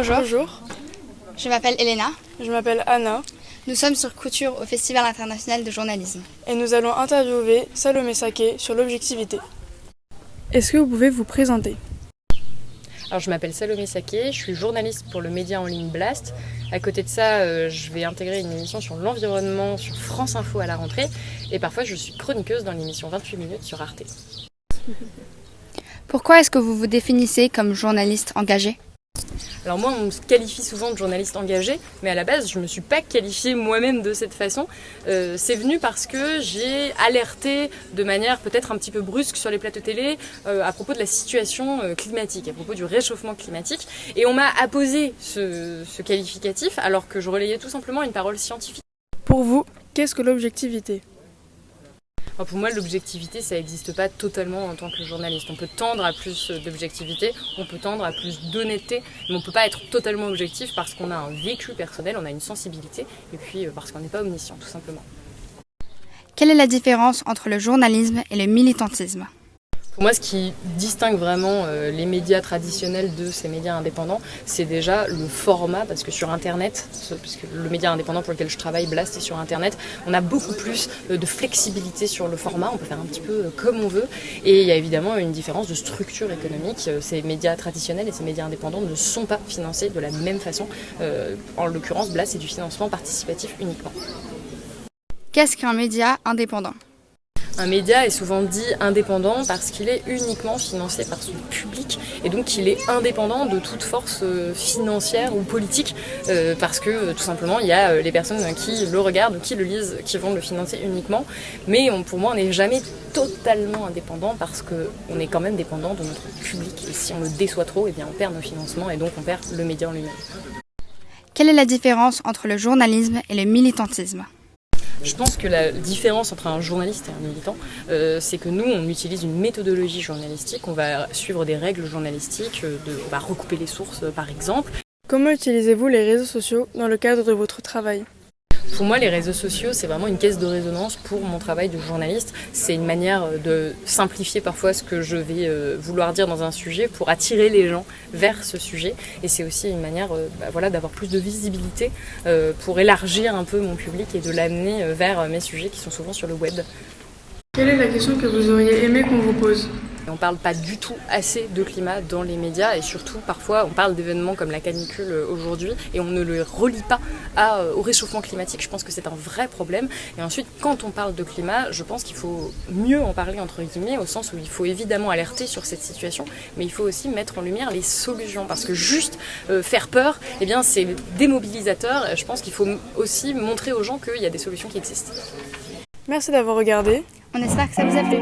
Bonjour, Bonjour, je m'appelle Elena. je m'appelle Anna Nous sommes sur Couture au Festival international de journalisme. et nous allons interviewer Salomé Saké sur l'objectivité. Est-ce que vous pouvez vous présenter? Alors, je m'appelle Salomé Saké, je suis journaliste pour le média en ligne Blast. À côté de ça, je vais intégrer une émission sur l'environnement sur France Info à la rentrée. Et parfois, je suis chroniqueuse dans l'émission 28 minutes sur Arte. Pourquoi est-ce que vous vous définissez comme journaliste engagé? Alors moi, on me qualifie souvent de journaliste engagé, mais à la base, je ne me suis pas qualifiée moi-même de cette façon. C'est venu parce que j'ai alerté de manière peut-être un petit peu brusque sur les plateaux télé à propos de la situation climatique, à propos du réchauffement climatique. Et on m'a apposé ce qualificatif alors que je relayais tout simplement une parole scientifique. Pour vous, qu'est-ce que l'objectivité? Alors pour moi, l'objectivité, ça n'existe pas totalement en tant que journaliste. On peut tendre à plus d'objectivité, on peut tendre à plus d'honnêteté, mais on ne peut pas être totalement objectif parce qu'on a un vécu personnel, on a une sensibilité, et puis parce qu'on n'est pas omniscient, tout simplement. Quelle est la différence entre le journalisme et le militantisme? Pour moi, ce qui distingue vraiment les médias traditionnels de ces médias indépendants, c'est déjà le format, parce que sur Internet, parce que le média indépendant pour lequel je travaille, Blast, est sur Internet, on a beaucoup plus de flexibilité sur le format, on peut faire un petit peu comme on veut, et il y a évidemment une différence de structure économique. Ces médias traditionnels et ces médias indépendants ne sont pas financés de la même façon. En l'occurrence, Blast, c'est du financement participatif uniquement. Qu'est-ce qu'un média indépendant? Un média est souvent dit indépendant parce qu'il est uniquement financé par son public et donc il est indépendant de toute force financière ou politique parce que tout simplement il y a les personnes qui le regardent ou qui le lisent qui vont le financer uniquement, mais pour moi on n'est jamais totalement indépendant parce qu'on est quand même dépendant de notre public et si on le déçoit trop, eh bien on perd nos financements et donc on perd le média en lui-même. Quelle est la différence entre le journalisme et le militantisme? Je pense que la différence entre un journaliste et un militant, c'est que nous, on utilise une méthodologie journalistique, on va suivre des règles journalistiques, on va recouper les sources par exemple. Comment utilisez-vous les réseaux sociaux dans le cadre de votre travail? Pour moi, les réseaux sociaux, c'est vraiment une caisse de résonance pour mon travail de journaliste. C'est une manière de simplifier parfois ce que je vais vouloir dire dans un sujet pour attirer les gens vers ce sujet. Et c'est aussi une manière d'avoir plus de visibilité pour élargir un peu mon public et de l'amener vers mes sujets qui sont souvent sur le web. Quelle est la question que vous auriez aimé qu'on vous pose? On ne parle pas du tout assez de climat dans les médias et surtout parfois on parle d'événements comme la canicule aujourd'hui et on ne le relie pas au réchauffement climatique. Je pense que c'est un vrai problème. Et ensuite quand on parle de climat, je pense qu'il faut mieux en parler entre guillemets au sens où il faut évidemment alerter sur cette situation, mais il faut aussi mettre en lumière les solutions parce que juste faire peur, eh bien c'est démobilisateur. Je pense qu'il faut aussi montrer aux gens qu'il y a des solutions qui existent. Merci d'avoir regardé. On espère que ça vous a plu.